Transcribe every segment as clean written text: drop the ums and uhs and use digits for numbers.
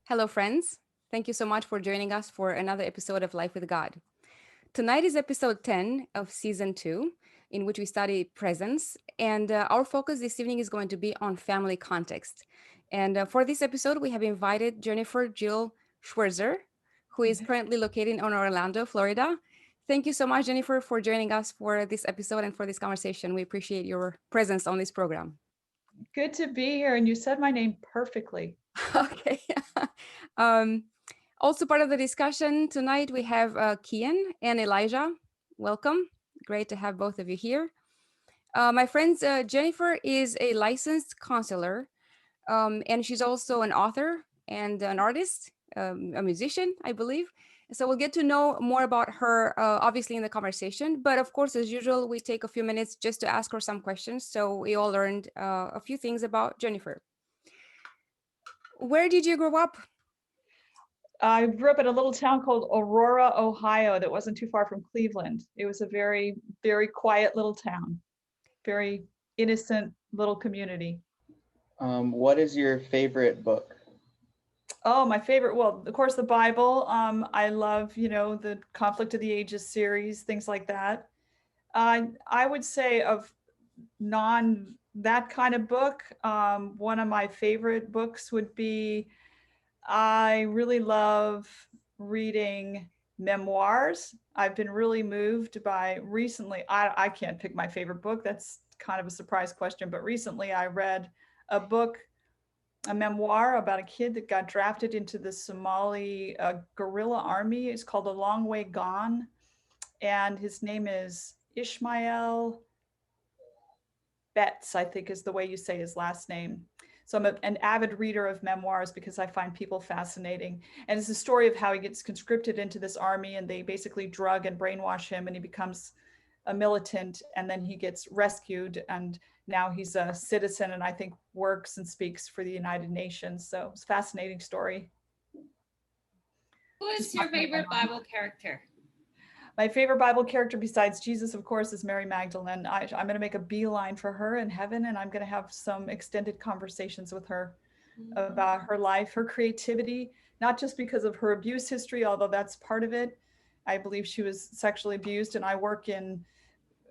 Hello, friends. Thank you so much for joining us for another episode of Life with God. Tonight is episode 10 of season 2, in which we study presence. And our focus this evening is going to be on family context. And for this episode, we have invited Jennifer Jill Schwirzer, who is currently located in Orlando, Florida. Thank you so much, Jennifer, for joining us for this episode and for this conversation. We appreciate your presence on this program. Good to be here. And you said my name perfectly. Okay. um, Also, part of the discussion tonight, we have Kian and Elijah. Welcome. Great to have both of you here. My friends, Jennifer is a licensed counselor, and she's also an author and an artist, a musician, I believe. So we'll get to know more about her, obviously, in the conversation. But of course, as usual, we take a few minutes just to ask her some questions. So we all learned a few things about Jennifer. Where did you grow up? I grew up in a little town called Aurora, Ohio, that wasn't too far from Cleveland. It was a very, very quiet little town, very innocent little community. What is your favorite book? Oh, my favorite, well, of course, the Bible. I love, the Conflict of the Ages series, things like that. I would say of non that kind of book, one of my favorite books would be I really love reading memoirs. I've been really moved by recently. I can't pick my favorite book. That's kind of a surprise question. But recently I read a book, a memoir about a kid that got drafted into the Somali guerrilla army. It's called A Long Way Gone. And his name is Ishmael Betts, I think is the way you say his last name. So an avid reader of memoirs because I find people fascinating. And it's a story of how he gets conscripted into this army and they basically drug and brainwash him and he becomes a militant and then he gets rescued and now he's a citizen and I think works and speaks for the United Nations. So it's a fascinating story. Who Just is your talking about favorite Bible character? my favorite Bible character besides Jesus, of course, is Mary Magdalene. I'm going to make a beeline for her in heaven, and I'm going to have some extended conversations with her about her life, her creativity, not just because of her abuse history, although that's part of it. I believe she was sexually abused, and I work in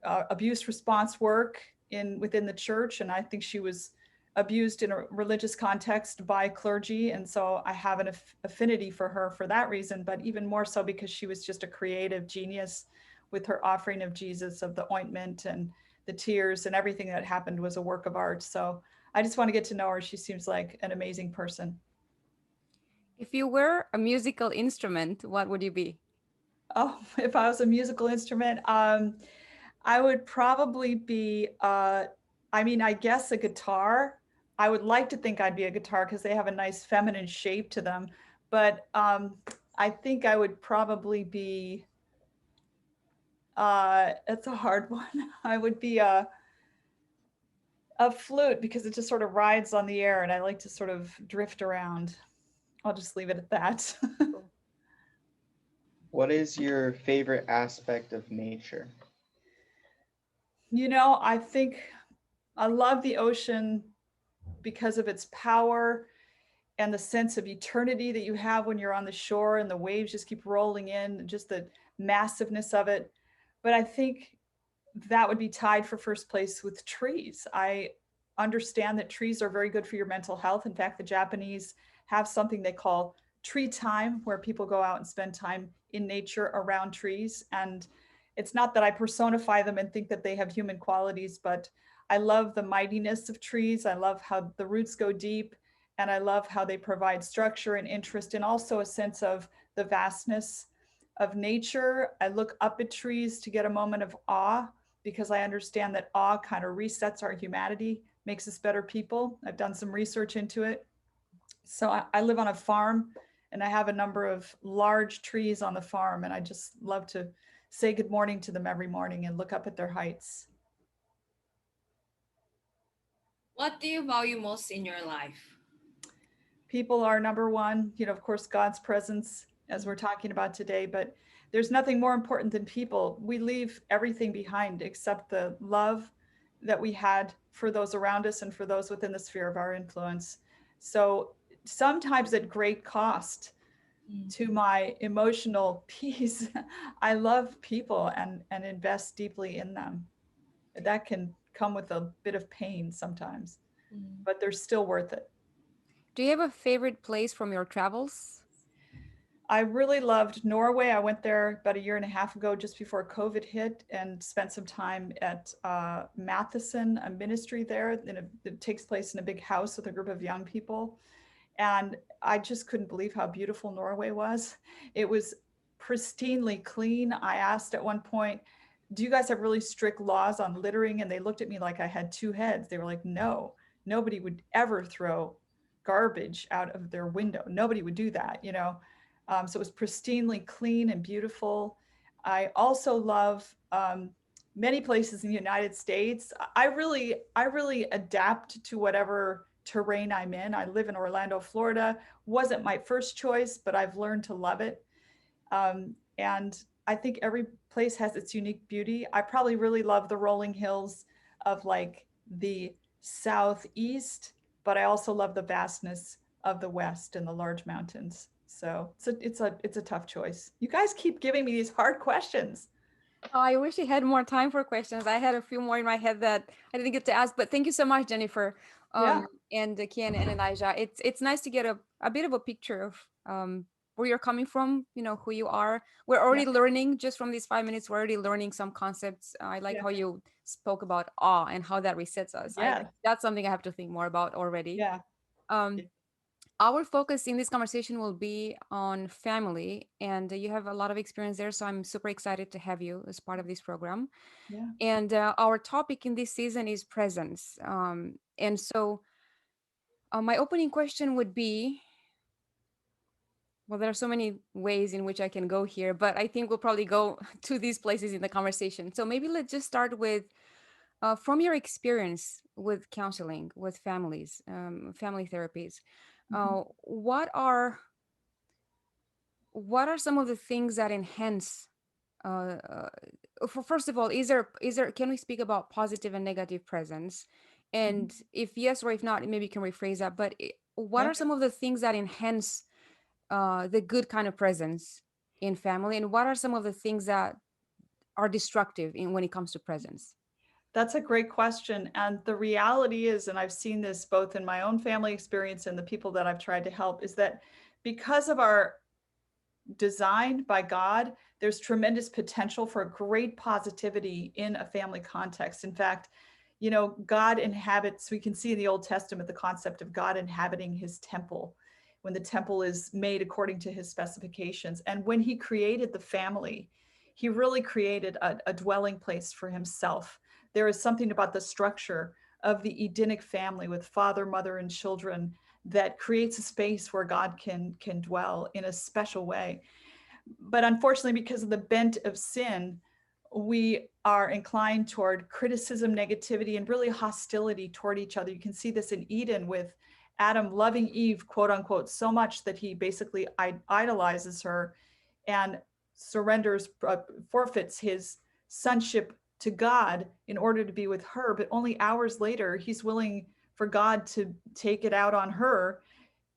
abuse response work in within the church, and I think she was abused in a religious context by clergy, and so I have an affinity for her for that reason, but even more so because she was just a creative genius with her offering of Jesus, of the ointment and the tears, and everything that happened was a work of art. So I just want to get to know her. She seems like an amazing person. If you were a musical instrument, what would you be? Oh, if I was a musical instrument, I would probably be, I mean, I guess a guitar. I would like to think I'd be a guitar because they have a nice feminine shape to them. But I think I would probably be, it's a hard one. I would be a flute because it just sort of rides on the air and I like to sort of drift around. I'll just leave it at that. What is your favorite aspect of nature? I think I love the ocean because of its power and the sense of eternity that you have when you're on the shore and the waves just keep rolling in, just the massiveness of it. But I think that would be tied for first place with trees. I understand that trees are very good for your mental health. In fact, the Japanese have something they call tree time, where people go out and spend time in nature around trees. And it's not that I personify them and think that they have human qualities, but I love the mightiness of trees. I love how the roots go deep, and I love how they provide structure and interest, and also a sense of the vastness of nature. I look up at trees to get a moment of awe because I understand that awe kind of resets our humanity, makes us better people. I've done some research into it. So I live on a farm and I have a number of large trees on the farm, and I just love to say good morning to them every morning and look up at their heights. What do you value most in your life? People are number one, of course, God's presence, as we're talking about today, but there's nothing more important than people. We leave everything behind except the love that we had for those around us and for those within the sphere of our influence. So sometimes at great cost to my emotional peace. I love people and invest deeply in them. That can come with a bit of pain sometimes, but they're still worth it. Do you have a favorite place from your travels? I really loved Norway. I went there about a year and a half ago, just before COVID hit, and spent some time at Matheson, a ministry there. It takes place in a big house with a group of young people. And I just couldn't believe how beautiful Norway was. It was pristinely clean. I asked at one point, do you guys have really strict laws on littering? And they looked at me like I had two heads. They were like, no, nobody would ever throw garbage out of their window. Nobody would do that, you know? So it was pristinely clean and beautiful. I also love many places in the United States. I really adapt to whatever terrain I'm in. I live in Orlando, Florida. Wasn't my first choice, but I've learned to love it. And I think every place has its unique beauty. I probably really love the rolling hills of like the southeast, but I also love the vastness of the west and the large mountains. So it's a tough choice. You guys keep giving me these hard questions. Oh, I wish I had more time for questions. I had a few more in my head that I didn't get to ask, but thank you so much, Jennifer, Yeah, and Kian and Elijah. It's nice to get a bit of a picture of where you're coming from, you know, who you are. We're yeah, already learning just from these 5 minutes. We're already learning some concepts. I like yeah, how you spoke about awe and how that resets us. yeah, That's something I have to think more about already. yeah, Um, our focus in this conversation will be on family, and you have a lot of experience there, so I'm super excited to have you as part of this program. yeah. And our topic in this season is presence. And so my opening question would be, well, there are so many ways in which I can go here, but I think we'll probably go to these places in the conversation. So maybe let's just start with from your experience with counseling, with families, family therapies. Mhm. What are some of the things that enhance uh, uh, first of all, is there can we speak about positive and negative presence, Mhm. and if yes or if not, maybe you can rephrase that, but what Yeah. are some of the things that enhance the good kind of presence in family, and what are some of the things that are destructive in when it comes to presence? That's a great question. And the reality is, and I've seen this both in my own family experience and the people that I've tried to help, is that because of our design by God, there's tremendous potential for great positivity in a family context. In fact, you know, God inhabits, we can see in the Old Testament the concept of God inhabiting his temple when the temple is made according to his specifications. And when he created the family, he really created a dwelling place for himself. There is something about the structure of the Edenic family with father, mother, and children that creates a space where God can dwell in a special way. But unfortunately, because of the bent of sin, we are inclined toward criticism, negativity, and really hostility toward each other. You can see this in Eden with Adam loving Eve, quote unquote, so much that he basically idolizes her and surrenders, forfeits his sonship to God in order to be with her. But only hours later, he's willing for God to take it out on her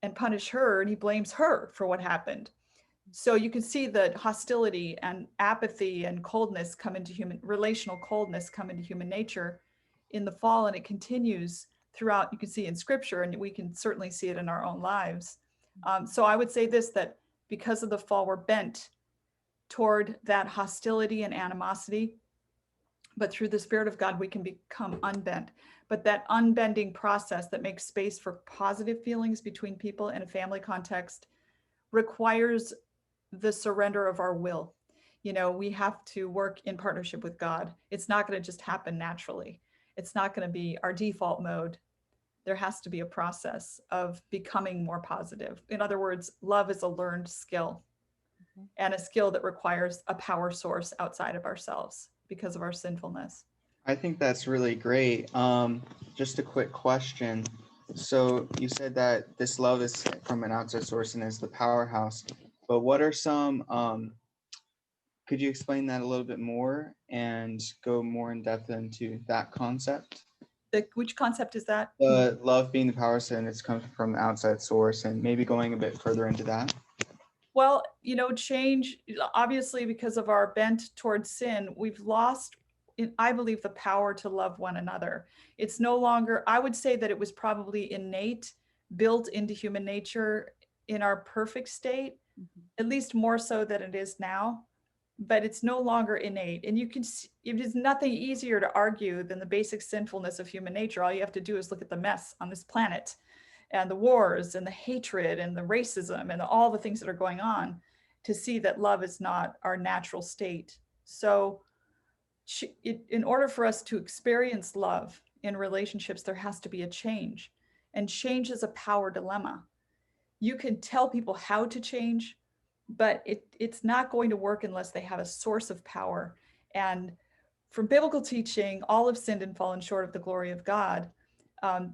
and punish her, and he blames her for what happened. So you can see that hostility and apathy and coldness come into relational coldness come into human nature in the fall, and it continues throughout. You can see in scripture, and we can certainly see it in our own lives. So I would say this, that because of the fall, we're bent toward that hostility and animosity, but through the Spirit of God, we can become unbent. But that unbending process that makes space for positive feelings between people in a family context requires the surrender of our will. You know, we have to work in partnership with God. It's not going to just happen naturally. It's not going to be our default mode. There has to be a process of becoming more positive. In other words, love is a learned skill, and a skill that requires a power source outside of ourselves because of our sinfulness. I think that's really great. Just a quick question. So you said that this love is from an outside source and is the powerhouse, but what are some, could you explain that a little bit more and go more in depth into that concept? Which concept is that? Love being the power center, it's coming from the outside source, and maybe going a bit further into that. Well, change, obviously, because of our bent towards sin, we've lost, I believe, the power to love one another. It's no longer, I would say that it was probably innate, built into human nature in our perfect state, at least more so than it is now. But it's no longer innate. And it is nothing easier to argue than the basic sinfulness of human nature. All you have to do is look at the mess on this planet and the wars and the hatred and the racism and all the things that are going on to see that love is not our natural state. So in order for us to experience love in relationships, there has to be a change. And change is a power dilemma. You can tell people how to change, but it's not going to work unless they have a source of power. And from biblical teaching, all have sinned and fallen short of the glory of God.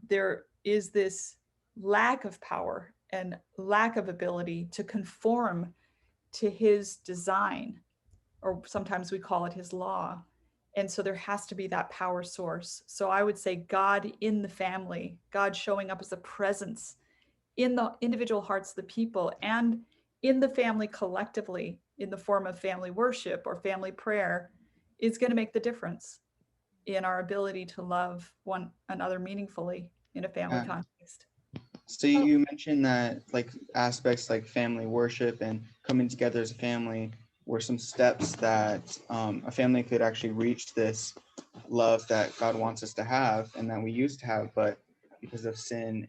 There is this lack of power and lack of ability to conform to his design, or sometimes we call it his law. And so there has to be that power source. So I would say God in the family, God showing up as a presence in the individual hearts of the people and in the family collectively in the form of family worship or family prayer is going to make the difference in our ability to love one another meaningfully in a family Yeah. context. So you mentioned that like aspects like family worship and coming together as a family were some steps that a family could actually reach this love that God wants us to have and that we used to have, but because of sin,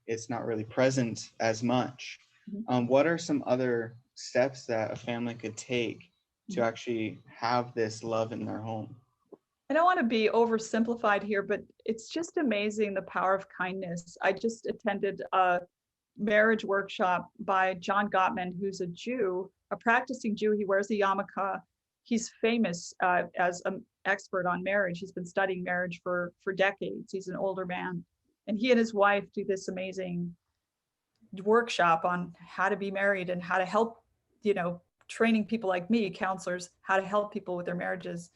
it's not really present as much. What are some other steps that a family could take to actually have this love in their home? I don't want to be oversimplified here, but it's just amazing the power of kindness. I just attended a marriage workshop by John Gottman, who's a Jew, a practicing Jew. He wears a yarmulke. He's famous as an expert on marriage. He's been studying marriage for decades. He's an older man. And he and his wife do this amazing workshop on how to be married and how to help, training people like me, counselors, how to help people with their marriages.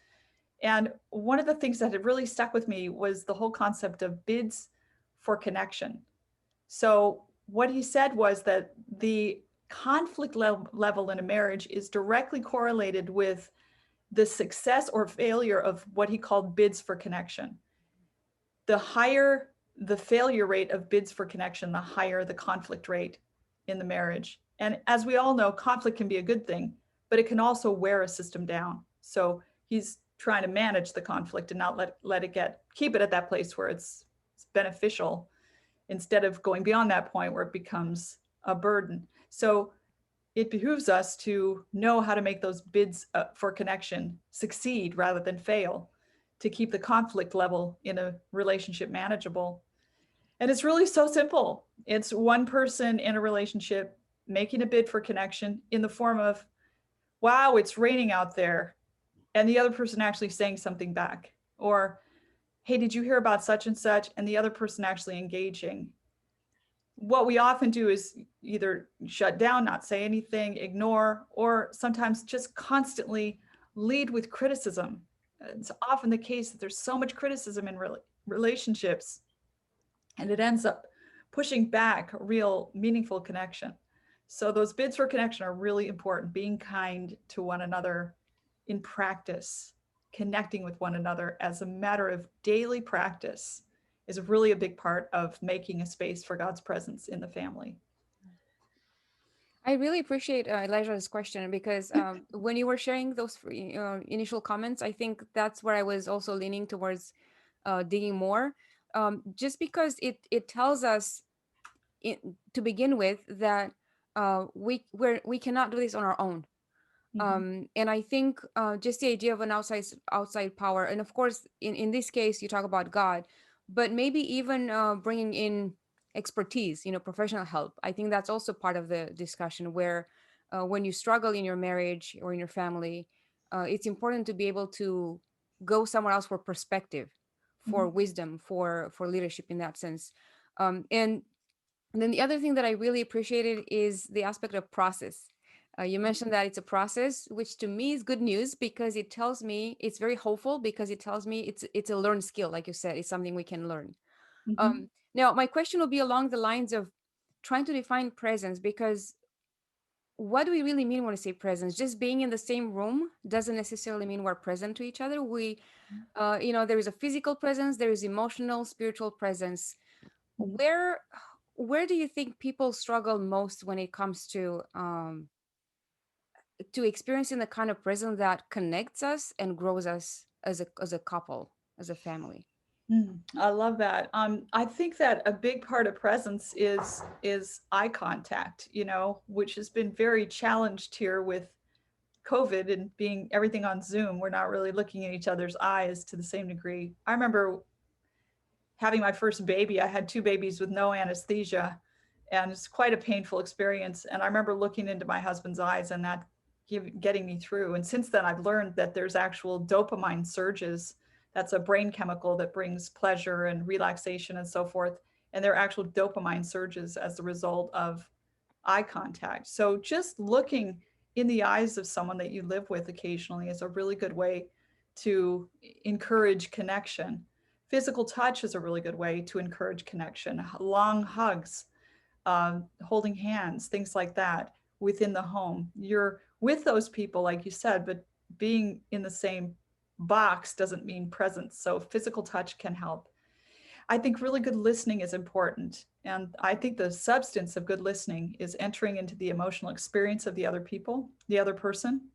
And one of the things that had really stuck with me was the whole concept of bids for connection. So what he said was that the conflict level in a marriage is directly correlated with the success or failure of what he called bids for connection. The higher the failure rate of bids for connection, the higher the conflict rate in the marriage. And as we all know, conflict can be a good thing, but it can also wear a system down. So he's trying to manage the conflict and not let it keep it at that place where it's beneficial instead of going beyond that point where it becomes a burden. So it behooves us to know how to make those bids for connection succeed rather than fail, to keep the conflict level in a relationship manageable. And it's really so simple. It's one person in a relationship making a bid for connection in the form of, wow, it's raining out there. And the other person actually saying something back. Or, hey, did you hear about such and such? And the other person actually engaging. What we often do is either shut down, not say anything, ignore, or sometimes just constantly lead with criticism. It's often the case that there's so much criticism in relationships, and it ends up pushing back a real meaningful connection. So those bids for connection are really important. Being kind to one another in practice, connecting with one another as a matter of daily practice is really a big part of making a space for God's presence in the family. I really appreciate Elijah's question because when you were sharing those initial comments, I think that's where I was also leaning towards digging more, just because it tells us to begin with that we cannot do this on our own. And I think just the idea of an outside power, and of course, in this case, you talk about God, but maybe even bringing in expertise, professional help. I think that's also part of the discussion where when you struggle in your marriage or in your family, it's important to be able to go somewhere else for perspective, for wisdom, for leadership in that sense. And then the other thing that I really appreciated is the aspect of process. You mentioned that it's a process, which to me is good news because it tells me it's very hopeful because it tells me it's a learned skill, like you said, it's something we can learn. Mhm. Now, my question will be along the lines of trying to define presence because what do we really mean when we say presence? Just being in the same room doesn't necessarily mean we're present to each other. There is a physical presence, there is emotional, spiritual presence. Mhm. Where do you think people struggle most when it comes to experiencing the kind of presence that connects us and grows us as a couple, as a family? I love that. I think that a big part of presence is eye contact, which has been very challenged here with COVID and being everything on Zoom. We're not really looking at each other's eyes to the same degree. I remember having my first baby. I had two babies with no anesthesia, and it's quite a painful experience. And I remember looking into my husband's eyes and that getting me through. And since then, I've learned that there's actual dopamine surges. That's a brain chemical that brings pleasure and relaxation and so forth. And there are actual dopamine surges as a result of eye contact. So just looking in the eyes of someone that you live with occasionally is a really good way to encourage connection. Physical touch is a really good way to encourage connection. Long hugs, holding hands, things like that within the home. You're with those people, like you said, but being in the same box doesn't mean presence. So physical touch can help. I think really good listening is important. And I think the substance of good listening is entering into the emotional experience of the other people, the other person.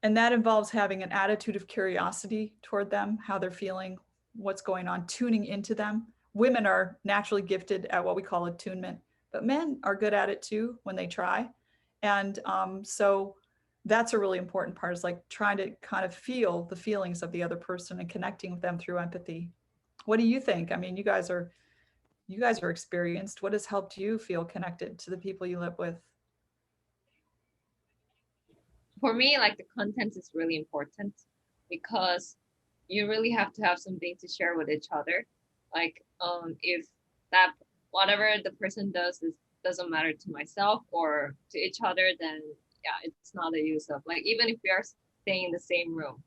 And that involves having an attitude of curiosity toward them, how they're feeling, what's going on, tuning into them. Women are naturally gifted at what we call attunement, but men are good at it too when they try. And so that's a really important part, is like trying to kind of feel the feelings of the other person and connecting with them through empathy. What do you think? I mean, you guys are experienced. What has helped you feel connected to the people you live with? For me, like the content is really important because you really have to have something to share with each other. Like, if that whatever the person does is doesn't matter to myself or to each other, then yeah, it's not a use of, like, even if we are staying in the same room,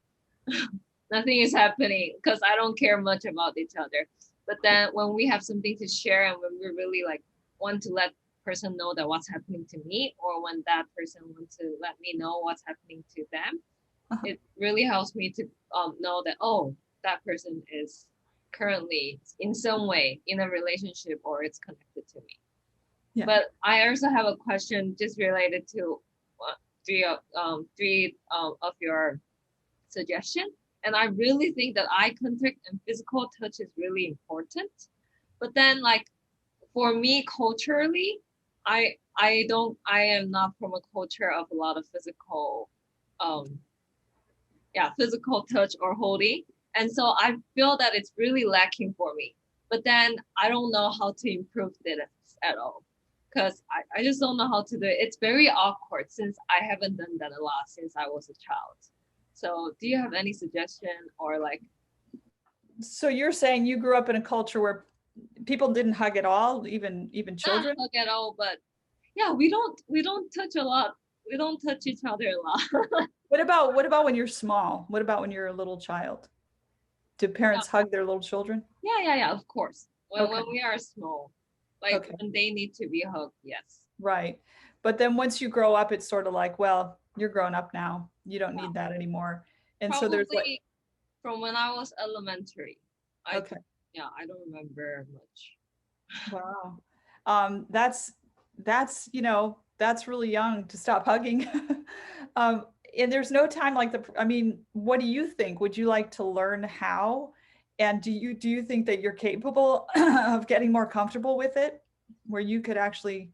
nothing is happening because I don't care much about each other. But then when we have something to share and when we really like want to let person know that what's happening to me, or when that person wants to let me know what's happening to them, Uh-huh. it really helps me to know that, oh, that person is currently in some way in a relationship or it's connected to me. Yeah. But I also have a question just related to three of your suggestion. And I really think that eye contact and physical touch is really important. But then, like, for me culturally, I am not from a culture of a lot of um physical touch or holding. And so I feel that it's really lacking for me. But then I don't know how to improve this at all. Because I just don't know how to do it. It's very awkward since I haven't done that a lot since I was a child. So do you have any suggestion or like So you're saying you grew up in a culture where people didn't hug at all, even not children? hug at all, but yeah, we don't touch a lot. We don't touch each other a lot. What about when you're small? What about when you're a little child? Do Yeah, parents hug their little children? yeah, of course. When Okay. we are small, like Okay. when they need to be hugged, yes. Right. But then once you grow up, it's sort of like, well, you're grown up now. You don't Yeah. need that anymore. And so there's like, Probably from when I was elementary. I okay. Yeah, I don't remember much. Wow. That's really young to stop hugging. um, and there's no time like I mean, what do you think? Would you like to learn how? And do you think that you're capable of getting more comfortable with it, where you could actually,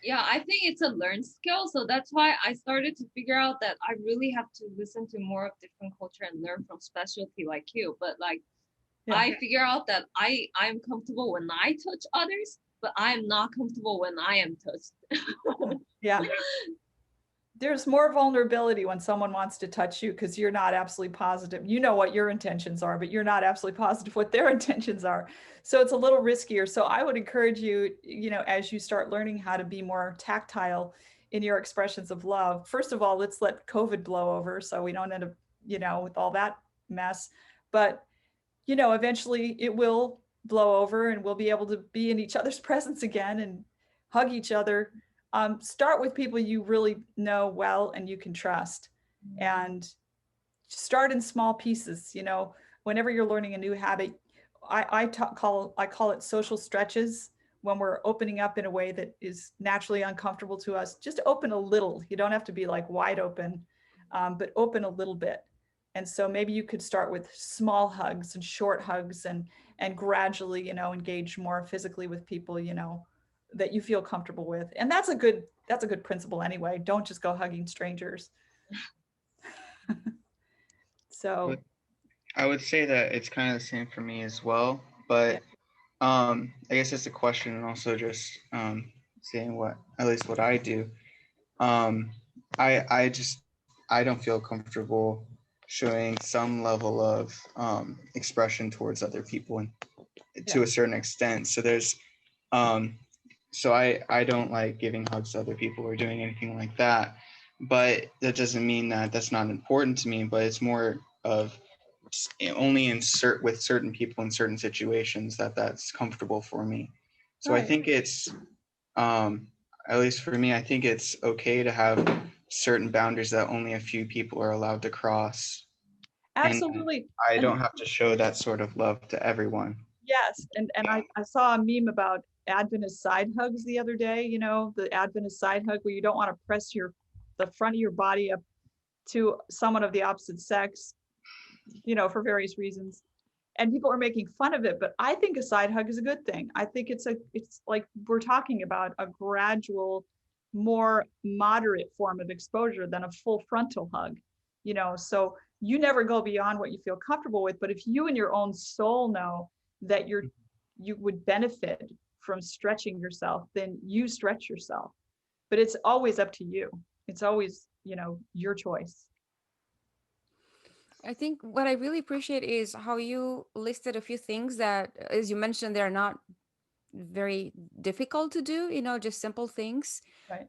Yeah, I think it's a learned skill. So that's why I started to figure out that I really have to listen to more of different culture and learn from specialty like you. But like yeah, I figure out that I'm comfortable when I touch others, but I'm not comfortable when I am touched. yeah. there's more vulnerability when someone wants to touch you because you're not absolutely positive. You know what your intentions are, but you're not absolutely positive what their intentions are. So it's a little riskier. So I would encourage you, as you start learning how to be more tactile in your expressions of love, first of all, let's let COVID blow over so we don't end up, with all that mess. But, eventually it will blow over and we'll be able to be in each other's presence again and hug each other. Start with people you really know well and you can trust, and start in small pieces. Whenever you're learning a new habit, I call it social stretches. When we're opening up in a way that is naturally uncomfortable to us, just open a little. You don't have to be like wide open, but open a little bit. And so maybe you could start with small hugs and short hugs, and gradually, engage more physically with people, that you feel comfortable with. And that's a good principle anyway. Don't just go hugging strangers. So But I would say that it's kind of the same for me as well. yeah. But I guess it's a question, and also just saying what, at least what I do. Um, I don't feel comfortable showing some level of expression towards other people, and Yeah. to a certain extent. So there's um, so I don't like giving hugs to other people or doing anything like that. But that doesn't mean that that's not important to me. But it's more of only with certain people in certain situations that's comfortable for me. So I Right. think it's um, at least for me, I think it's okay to have certain boundaries that only a few people are allowed to cross, and Absolutely. I And don't have to show that sort of love to everyone. yes, and I saw a meme about Adventist side hugs the other day, the Adventist side hug where you don't want to press the front of your body up to someone of the opposite sex, for various reasons. And people are making fun of it, but I think a side hug is a good thing. I think it's like we're talking about a gradual, more moderate form of exposure than a full frontal hug, so you never go beyond what you feel comfortable with. But if you in your own soul know that you would benefit from stretching yourself, then you stretch yourself. But it's always up to you. It's always, your choice. I think what I really appreciate is how you listed a few things that, as you mentioned, they're not very difficult to do, just simple things, Right.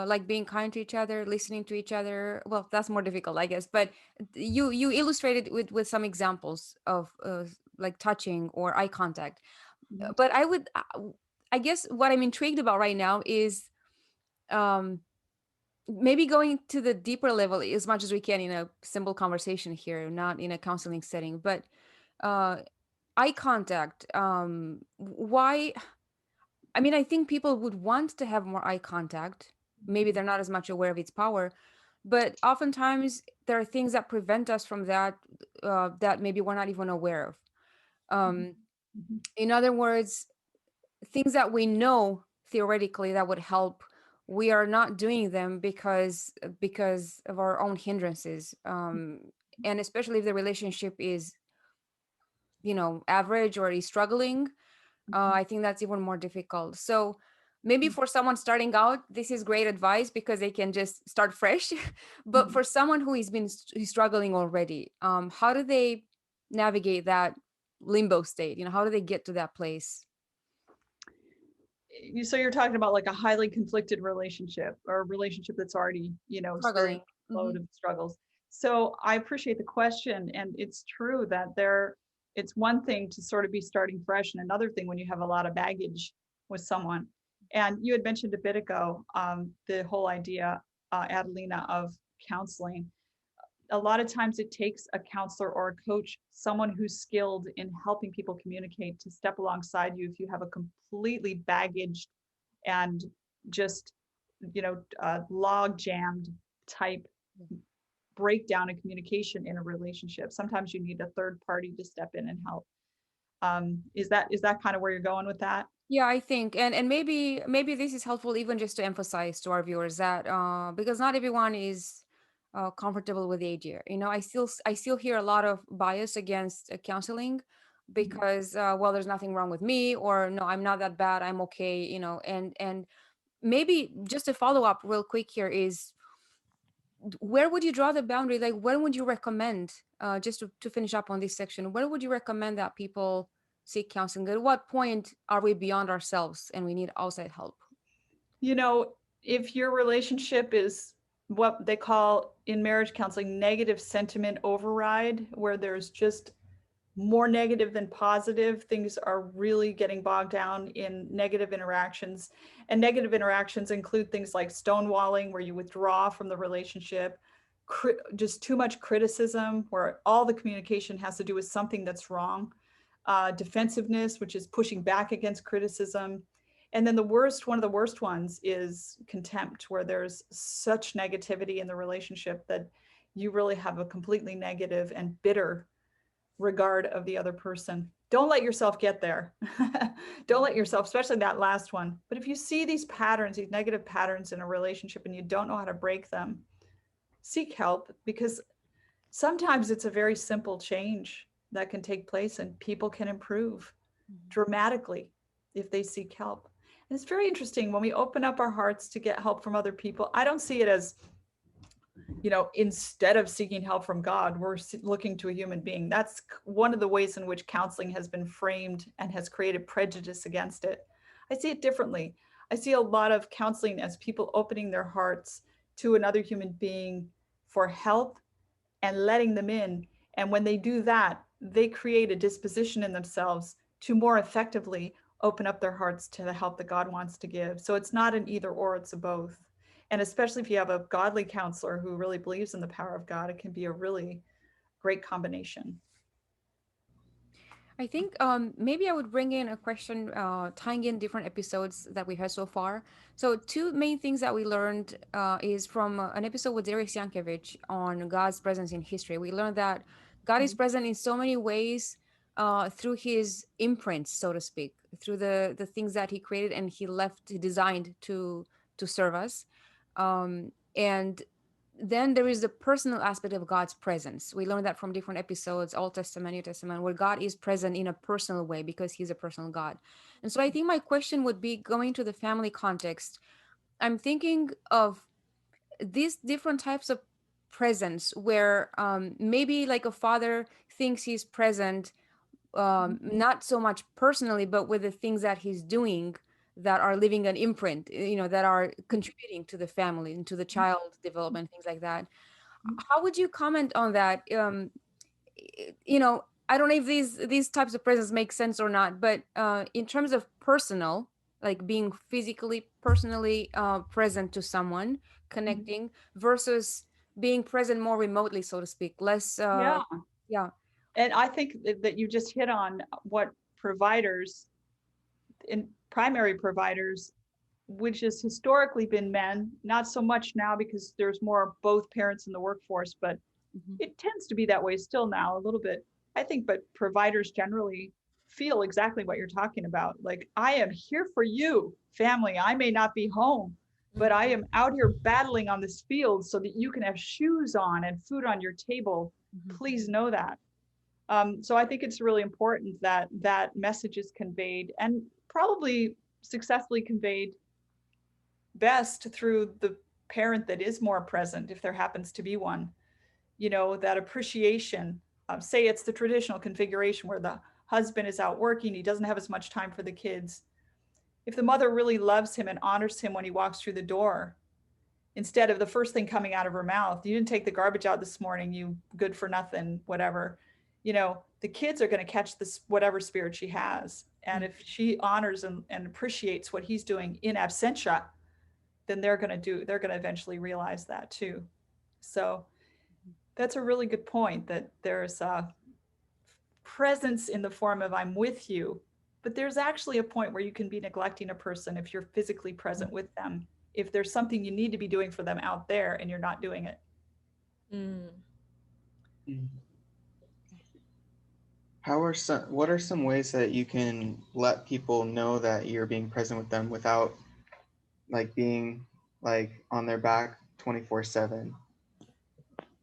like being kind to each other, listening to each other. Well, that's more difficult, I guess, but you illustrated with some examples of like touching or eye contact. Mhm. But I guess what I'm intrigued about right now is um maybe going to the deeper level as much as we can in a simple conversation here, not in a counseling setting. But uh eye contact, why? I mean, I think people would want to have more eye contact. Maybe they're not as much aware of its power, but oftentimes there are things that prevent us from that, that maybe we're not even aware of. Mhm. um Mhm. in other words, things that we know theoretically that would help, we are not doing them because of our own hindrances. And especially if the relationship is, average or is struggling, Mhm. I think that's even more difficult. So maybe for someone starting out, this is great advice because they can just start fresh. But Mhm. for someone who's struggling already, how do they navigate that limbo state? How do they get to that place? So you're talking about like a highly conflicted relationship, or a relationship that's already, Struggling. experienced a Hmm. load of struggles. So I appreciate the question. And it's true that it's one thing to sort of be starting fresh, and another thing when you have a lot of baggage with someone. And you had mentioned a bit ago, the whole idea, Adelina, of counseling. A lot of times it takes a counselor or a coach, someone who's skilled in helping people communicate, to step alongside you if you have a completely baggaged and just, log jammed type breakdown in communication in a relationship. Sometimes you need a third party to step in and help. Is that kind of where you're going with that? Yeah, I think, and maybe this is helpful even just to emphasize to our viewers that, because not everyone is comfortable with the idea. I still hear a lot of bias against counseling Mhm. because, well, there's nothing wrong with me, or no, I'm not that bad, I'm okay. And maybe just a follow up real quick here is, where would you draw the boundary? Like, when would you recommend, just to finish up on this section, where would you recommend that people seek counseling? At what point are we beyond ourselves and we need outside help? You know, if your relationship is what they call in marriage counseling negative sentiment override, where there's just more negative than positive, things are really getting bogged down in negative interactions. And negative interactions include things like stonewalling, where you withdraw from the relationship, just too much criticism, where all the communication has to do with something that's wrong, defensiveness, which is pushing back against criticism. And then one of the worst ones is contempt, where there's such negativity in the relationship that you really have a completely negative and bitter regard of the other person. Don't let yourself get there. Don't let yourself, especially that last one. But if you see these patterns, these negative patterns in a relationship, and you don't know how to break them, seek help, because sometimes it's a very simple change that can take place and people can improve dramatically if they seek help. And it's very interesting when we open up our hearts to get help from other people. I don't see it as, instead of seeking help from God, we're looking to a human being. That's one of the ways in which counseling has been framed and has created prejudice against it. I see it differently. I see a lot of counseling as people opening their hearts to another human being for help and letting them in. And when they do that, they create a disposition in themselves to more effectively open up their hearts to the help that God wants to give. So it's not an either or, it's a both. And especially if you have a godly counselor who really believes in the power of God, it can be a really great combination. I think maybe I would bring in a question tying in different episodes that we've had so far. So, two main things that we learned is from an episode with Derek Sienkiewicz on God's presence in history. We learned that God is present in so many ways through his imprints, so to speak, through the things that he created and he designed to serve us. And then there is the personal aspect of God's presence. We learned that from different episodes, Old Testament, New Testament, where God is present in a personal way because he's a personal God. And so I think my question would be, going to the family context, I'm thinking of these different types of presence where maybe like a father thinks he's present, not so much personally, but with the things that he's doing that are leaving an imprint, that are contributing to the family and to the child development, things like that. How would you comment on that? I don't know if these types of presence make sense or not, but in terms of personal, like being physically, personally present to someone, connecting, versus being present more remotely, so to speak, less. Yeah. Yeah. And I think that you just hit on what providers, in primary providers, which has historically been men, not so much now because there's more both parents in the workforce, but Mhm. it tends to be that way still now a little bit, I think. But providers generally feel exactly what you're talking about. Like, I am here for you, family. I may not be home, but I am out here battling on this field so that you can have shoes on and food on your table. Mhm. Please know that. So I think it's really important that that message is conveyed, and probably successfully conveyed best through the parent that is more present, if there happens to be one. That appreciation. Say it's the traditional configuration where the husband is out working, he doesn't have as much time for the kids. If the mother really loves him and honors him when he walks through the door, instead of the first thing coming out of her mouth, you didn't take the garbage out this morning, you good for nothing, whatever. The kids are going to catch this, whatever spirit she has. And if she honors and appreciates what he's doing in absentia, then they're going to eventually realize that too. So that's a really good point, that there's a presence in the form of I'm with you, but there's actually a point where you can be neglecting a person if you're physically present with them, if there's something you need to be doing for them out there and you're not doing it. Mm. Mm. What are some ways that you can let people know that you're being present with them without like being like on their back 24/7?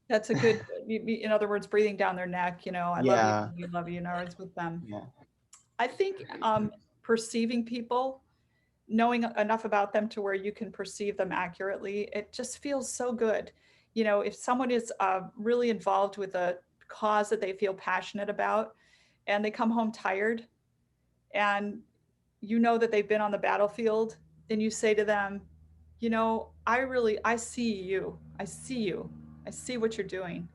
That's a good, in other words, breathing down their neck, I Yeah. love you, in other words, with them. Yeah. I think perceiving people, knowing enough about them to where you can perceive them accurately, it just feels so good. You know, if someone is really involved with a cause that they feel passionate about and they come home tired, and you know that they've been on the battlefield, then you say to them, you know, I see you. I see you. I see what you're doing.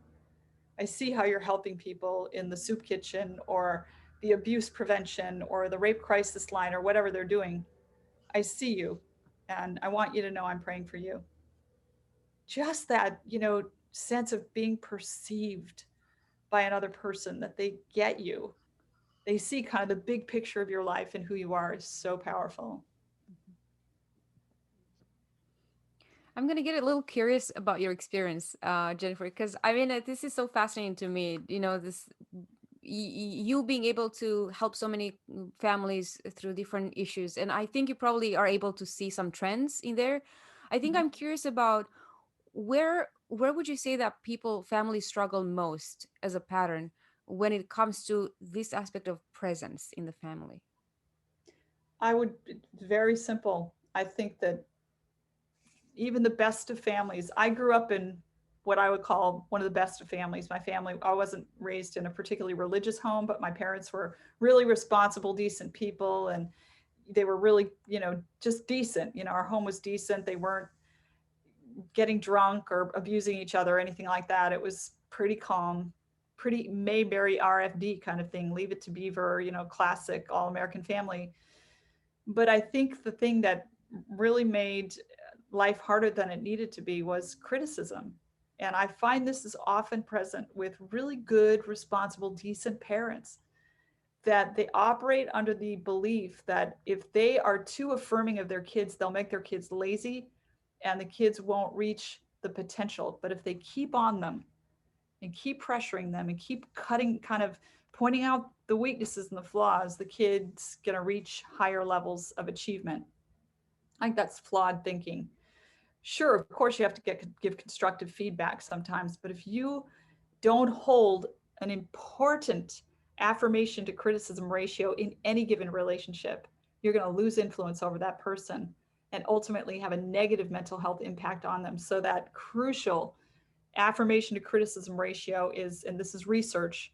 I see how you're helping people in the soup kitchen or the abuse prevention or the rape crisis line or whatever they're doing. I see you. And I want you to know I'm praying for you. Just that, you know, sense of being perceived by another person, that they get you. They see kind of the big picture of your life and who you are is so powerful. I'm gonna get a little curious about your experience, Jennifer, because I mean, this is so fascinating to me. You know, you being able to help so many families through different issues, and I think you probably are able to see some trends in there. I think Mhm. I'm curious about where would you say that families struggle most as a pattern when it comes to this aspect of presence in the family? I would, very simple. I think that even the best of families, I grew up in what I would call one of the best of families. My family, I wasn't raised in a particularly religious home, but my parents were really responsible, decent people. And they were really, you know, just decent. You know, our home was decent. They weren't getting drunk or abusing each other or anything like that. It was pretty calm, pretty Mayberry RFD kind of thing. Leave It to Beaver, you know, classic all American family. But I think the thing that really made life harder than it needed to be was criticism. And I find this is often present with really good, responsible, decent parents, that they operate under the belief that if they are too affirming of their kids, they'll make their kids lazy and the kids won't reach the potential. But if they keep on them and keep pressuring them and keep cutting, kind of pointing out the weaknesses and the flaws, the kid's going to reach higher levels of achievement. I think that's flawed thinking. Sure, of course, you have to give constructive feedback sometimes, but if you don't hold an important affirmation to criticism ratio in any given relationship, you're going to lose influence over that person and ultimately have a negative mental health impact on them. So, that crucial affirmation to criticism ratio is, and this is research,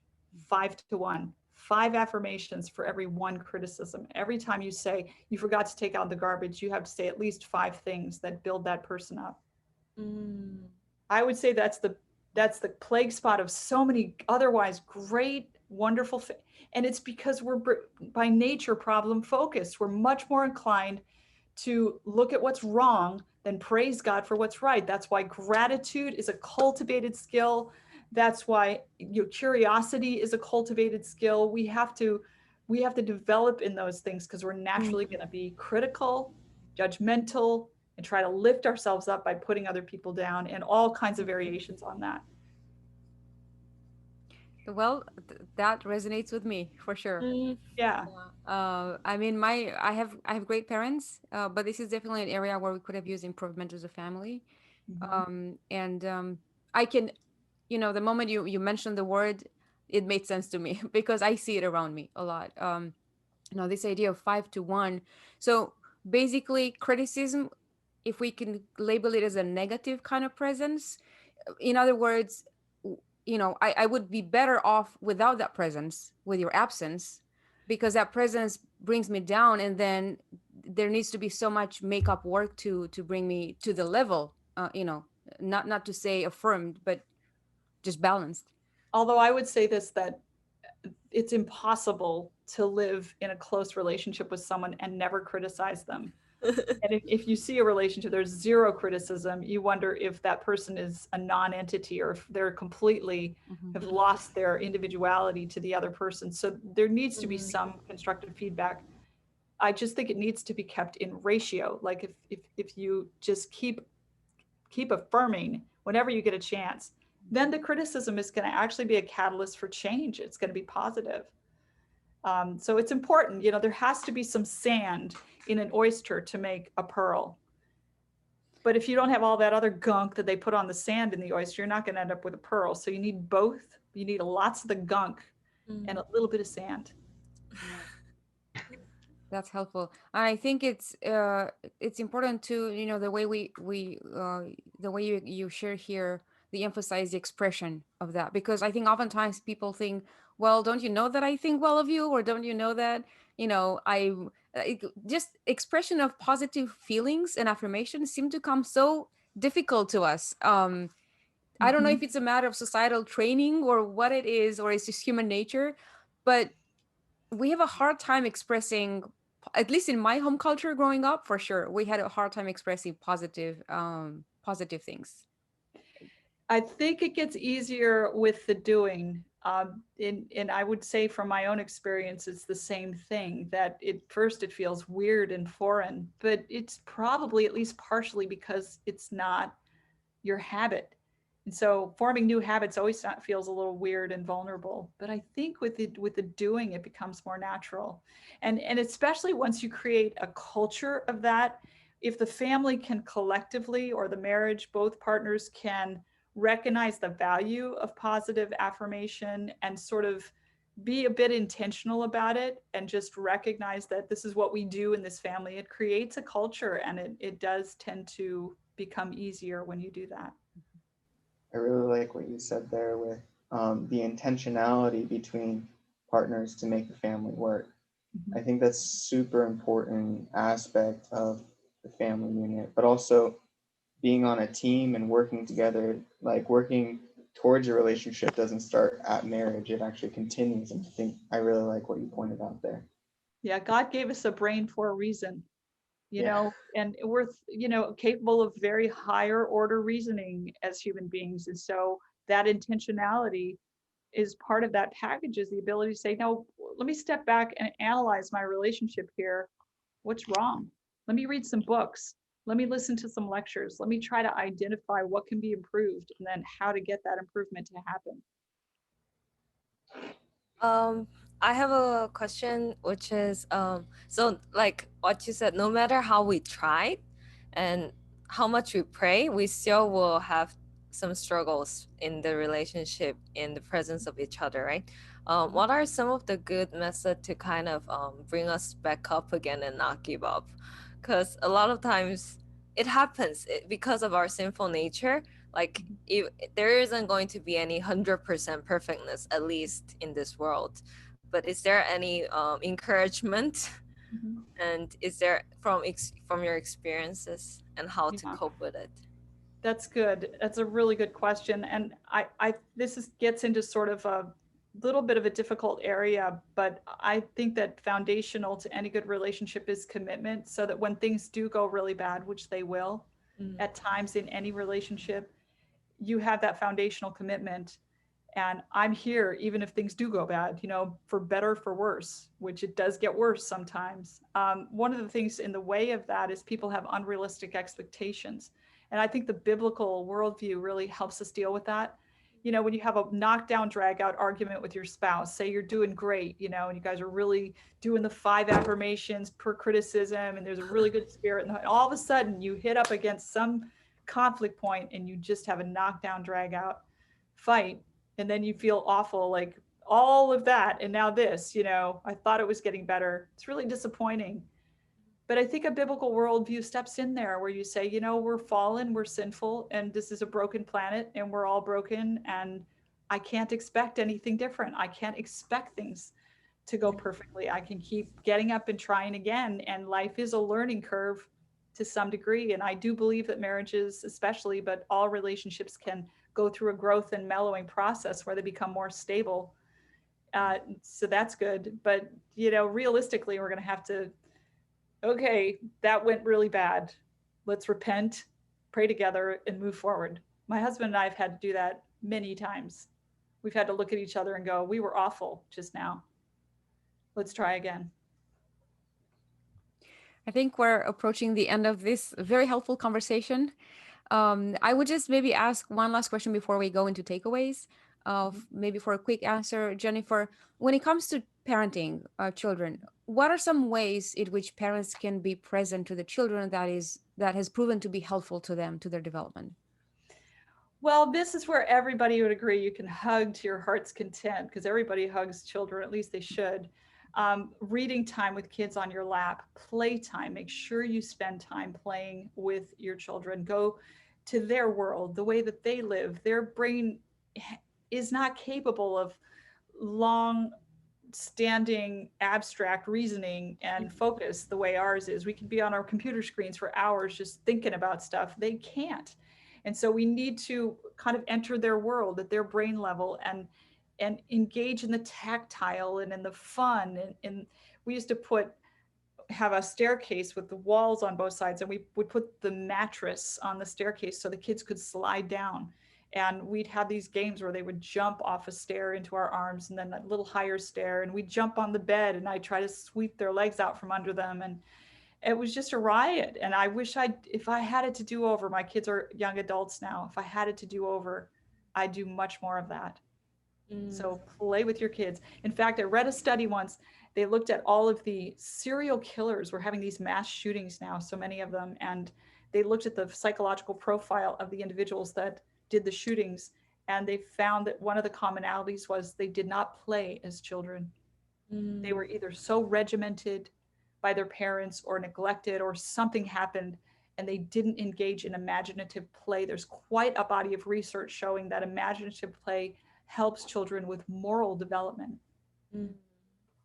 5 to 1. 5 affirmations for every 1 criticism. Every time you say you forgot to take out the garbage, you have to say at least 5 things that build that person up. Mm. I would say that's the plague spot of so many otherwise great, wonderful, and it's because we're by nature problem focused. We're much more inclined to look at what's wrong than praise God for what's right. That's why gratitude is a cultivated skill. That's why your curiosity is a cultivated skill. We have to develop in those things because we're naturally going to be critical, judgmental, and try to lift ourselves up by putting other people down and all kinds of variations on that. Well, that resonates with me for sure. Mm. Yeah. Yeah. I mean, I have great parents, but this is definitely an area where we could have used improvement as a family. Mhm. And I can, the moment you mentioned the word, it made sense to me because I see it around me a lot. This idea of 5 to 1. So basically, criticism, if we can label it as a negative kind of presence, in other words, I would be better off without that presence, with your absence, because that presence brings me down, and then there needs to be so much makeup work to bring me to the level, not to say affirmed, but just balanced. Although I would say this, that it's impossible to live in a close relationship with someone and never criticize them. And if you see a relationship, there's zero criticism, you wonder if that person is a non-entity or if they're completely Mhm. have lost their individuality to the other person. So there needs to be Mhm. some constructive feedback. I just think it needs to be kept in ratio. Like if you just keep affirming whenever you get a chance, then the criticism is going to actually be a catalyst for change. It's going to be positive. So it's important, there has to be some sand in an oyster to make a pearl. But if you don't have all that other gunk that they put on the sand in the oyster, you're not going to end up with a pearl. So you need both. You need lots of the gunk and Mm. a little bit of sand. That's helpful. I think it's important to, the way the way you share here. the emphasize the expression of that, because I think oftentimes people think, well, don't you know that I think well of you, or don't you know that, I just expression of positive feelings and affirmations seem to come so difficult to us. I don't know Mhm. if it's a matter of societal training or what it is, or it's just human nature, but we have a hard time expressing, at least in my home culture growing up, for sure, we had a hard time expressing positive things. I think it gets easier with the doing. And I would say from my own experience, it's the same thing that at first it feels weird and foreign, but it's probably at least partially because it's not your habit. And so forming new habits always not, feels a little weird and vulnerable. But I think with the doing, it becomes more natural. And especially once you create a culture of that, if the family can collectively or the marriage, both partners can recognize the value of positive affirmation and sort of be a bit intentional about it and just recognize that this is what we do in this family, it creates a culture, and it does tend to become easier when you do that. I really like what you said there with the intentionality between partners to make the family work. I Mhm. think that's super important aspect of the family unit, but also being on a team and working together, like working towards a relationship doesn't start at marriage, it actually continues. And I think I really like what you pointed out there. Yeah, God gave us a brain for a reason, Yeah. and we're, capable of very higher order reasoning as human beings. And so that intentionality is part of that package, is the ability to say, no, let me step back and analyze my relationship here. What's wrong? Let me read some books. Let me listen to some lectures. Let me try to identify what can be improved and then how to get that improvement to happen. Um, I have a question, which is, so like what you said, no matter how we try and how much we pray, we still will have some struggles in the relationship in the presence of each other, right? What are some of the good methods to kind of bring us back up again and not give up? Because a lot of times it happens because of our sinful nature. Like if, there isn't going to be any 100% perfectness, at least in this world. But is there any encouragement, Mhm. and is there from your experiences and how to Yeah. cope with it? That's good. That's a really good question. And this gets into sort of a little bit of a difficult area, but I think that foundational to any good relationship is commitment, so that when things do go really bad, which they will Mm. at times in any relationship, you have that foundational commitment. And I'm here even if things do go bad, for better, for worse, which it does get worse sometimes. One of the things in the way of that is people have unrealistic expectations, and I think the biblical worldview really helps us deal with that. When you have a knockdown drag out argument with your spouse, say you're doing great, and you guys are really doing the 5 affirmations per criticism and there's a really good spirit, and all of a sudden you hit up against some conflict point and you just have a knockdown drag out fight, and then you feel awful, like all of that and now this, I thought it was getting better. It's really disappointing. But I think a biblical worldview steps in there where you say, we're fallen, we're sinful, and this is a broken planet, and we're all broken, and I can't expect anything different. I can't expect things to go perfectly. I can keep getting up and trying again, and life is a learning curve to some degree. And I do believe that marriages, especially, but all relationships, can go through a growth and mellowing process where they become more stable. So that's good. But, realistically, we're going to have to, okay, that went really bad. Let's repent, pray together, and move forward. My husband and I have had to do that many times. We've had to look at each other and go, we were awful just now. Let's try again. I think we're approaching the end of this very helpful conversation. I would just maybe ask one last question before we go into takeaways. Maybe for a quick answer, Jennifer, when it comes to parenting children, what are some ways in which parents can be present to the children that has proven to be helpful to them, to their development? Well, this is where everybody would agree you can hug to your heart's content, because everybody hugs children, at least they should. Reading time with kids on your lap, playtime. Make sure you spend time playing with your children. Go to their world, the way that they live. Their brain is not capable of long standing abstract reasoning and focus the way ours is. We can be on our computer screens for hours just thinking about stuff. They can't. And so we need to kind of enter their world at their brain level and engage in the tactile and in the fun. And we used to have a staircase with the walls on both sides, and we would put the mattress on the staircase so the kids could slide down. And we'd have these games where they would jump off a stair into our arms, and then a little higher stair, and we'd jump on the bed, and I'd try to sweep their legs out from under them. And it was just a riot. And I wish if I had it to do over, my kids are young adults now, if I had it to do over, I'd do much more of that. So play with your kids. In fact, I read a study once. They looked at all of the serial killers. We're having these mass shootings now, so many of them. And they looked at the psychological profile of the individuals that did the shootings. And they found that one of the commonalities was they did not play as children. They were either so regimented by their parents or neglected, or something happened and they didn't engage in imaginative play. There's quite a body of research showing that imaginative play helps children with moral development.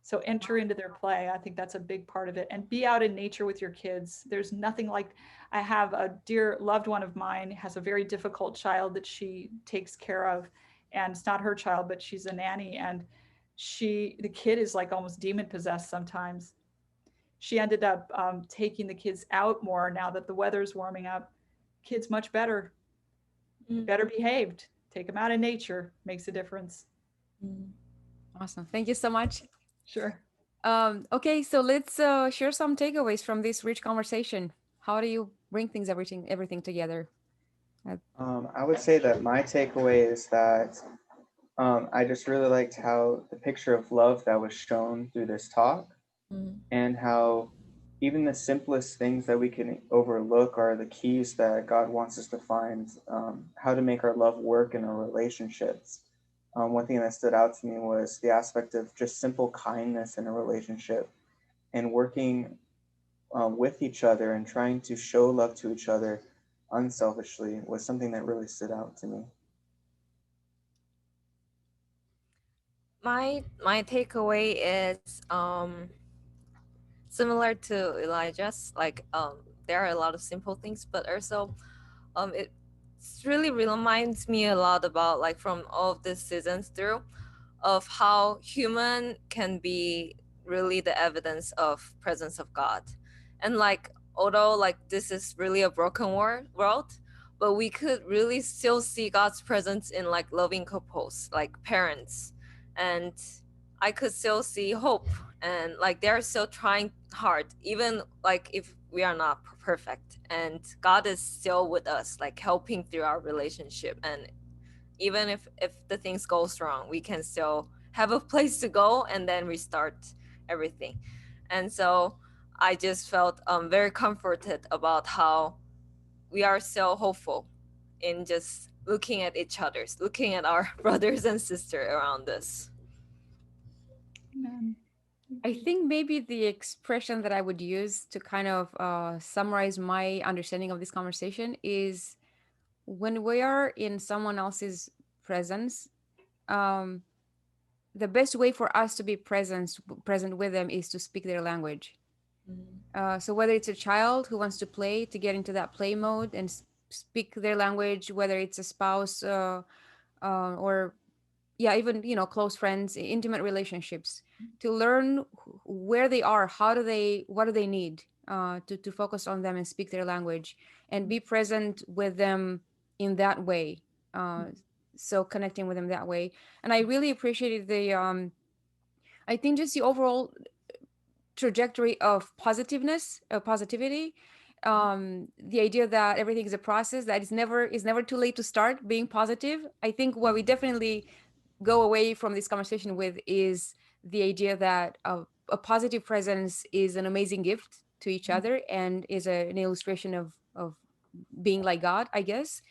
So enter into their play. I think that's a big part of it. And be out in nature with your kids. There's nothing like, I have a dear loved one of mine has a very difficult child that she takes care of. And it's not her child, but she's a nanny. And the kid is like almost demon possessed sometimes. She ended up taking the kids out more now that the weather's warming up. Kids much better, better behaved. Take them out in nature, makes a difference. Awesome. Thank you so much. Sure. Okay, so let's share some takeaways from this rich conversation. How do you bring everything together? I would say that my takeaway is that I just really liked how the picture of love that was shown through this talk, and how even the simplest things that we can overlook are the keys that God wants us to find, how to make our love work in our relationships. One thing that stood out to me was the aspect of just simple kindness in a relationship, and working with each other and trying to show love to each other unselfishly was something that really stood out to me. My takeaway is similar to Elijah's. Like there are a lot of simple things, but also it really reminds me a lot about, like, from all of these seasons through, of how human can be really the evidence of presence of God. And like, although like this is really a broken world, but we could really still see God's presence in like loving couples, like parents. And I could still see hope, and like they're still trying hard, even like if we are not perfect, and God is still with us, like helping through our relationship. And even if the things goes wrong, we can still have a place to go and then restart everything. And so I just felt very comforted about how we are so hopeful in just looking at each other's, looking at our brothers and sisters around us. Amen. I think maybe the expression that I would use to kind of summarize my understanding of this conversation is, when we are in someone else's presence, the best way for us to be present with them is to speak their language. So whether it's a child who wants to play, to get into that play mode and speak their language, whether it's a spouse or yeah, even close friends, intimate relationships, to learn where they are, what do they need, to focus on them and speak their language and be present with them in that way. So connecting with them that way. And I really appreciated I think just the overall trajectory of positivity, the idea that everything is a process, that is never too late to start being positive. I think what we definitely go away from this conversation with is the idea that a positive presence is an amazing gift to each other, and is an illustration of being like God, I guess.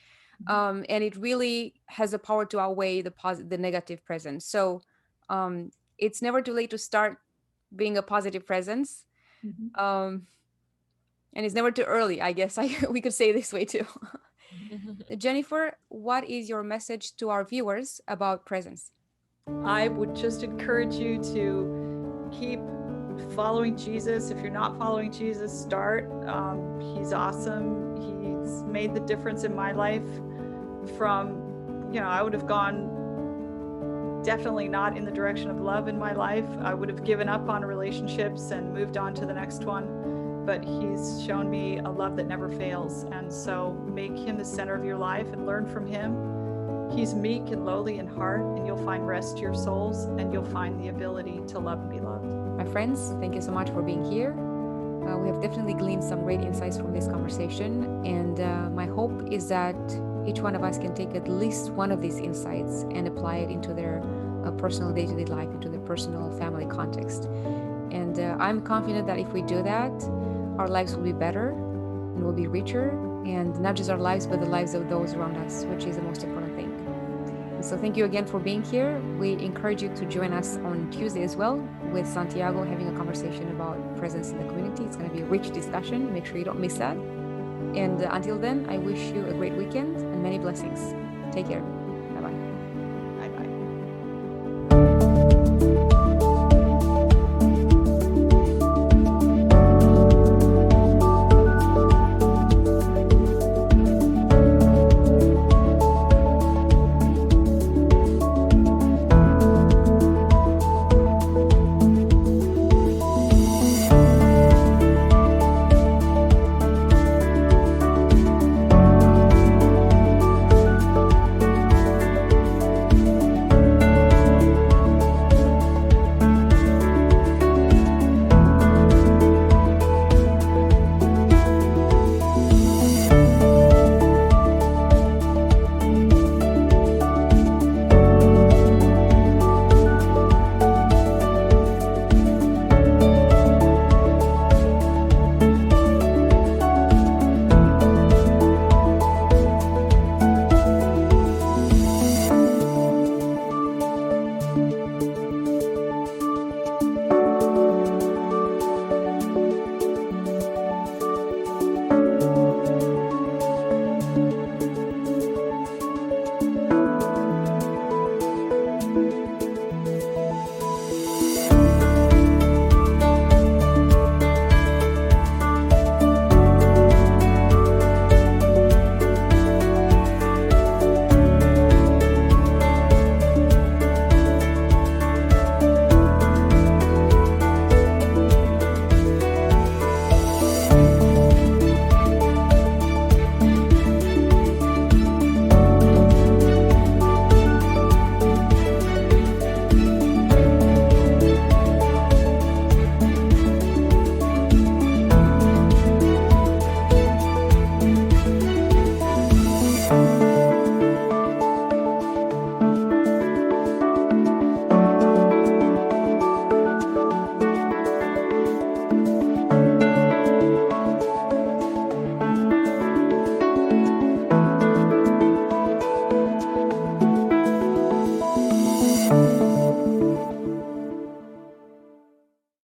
And it really has the power to outweigh the negative presence. So it's never too late to start being a positive presence. And it's never too early, I guess. We could say this way too. Jennifer, what is your message to our viewers about presence? I would just encourage you to keep following Jesus. If you're not following Jesus, start. He's awesome. He's made the difference in my life. From, I would have gone definitely not in the direction of love in my life. I would have given up on relationships and moved on to the next one. But he's shown me a love that never fails. And so make him the center of your life and learn from him. He's meek and lowly in heart, and you'll find rest to your souls, and you'll find the ability to love and be loved. My friends, thank you so much for being here. We have definitely gleaned some great insights from this conversation, and my hope is that each one of us can take at least one of these insights and apply it into their personal day-to-day life, into their personal family context. And I'm confident that if we do that, our lives will be better and will be richer, and not just our lives, but the lives of those around us, which is the most important thing. And so thank you again for being here. We encourage you to join us on Tuesday as well, with Santiago having a conversation about presence in the community. It's going to be a rich discussion. Make sure you don't miss that. And until then, I wish you a great weekend and many blessings. Take care. Bye-bye. Bye-bye.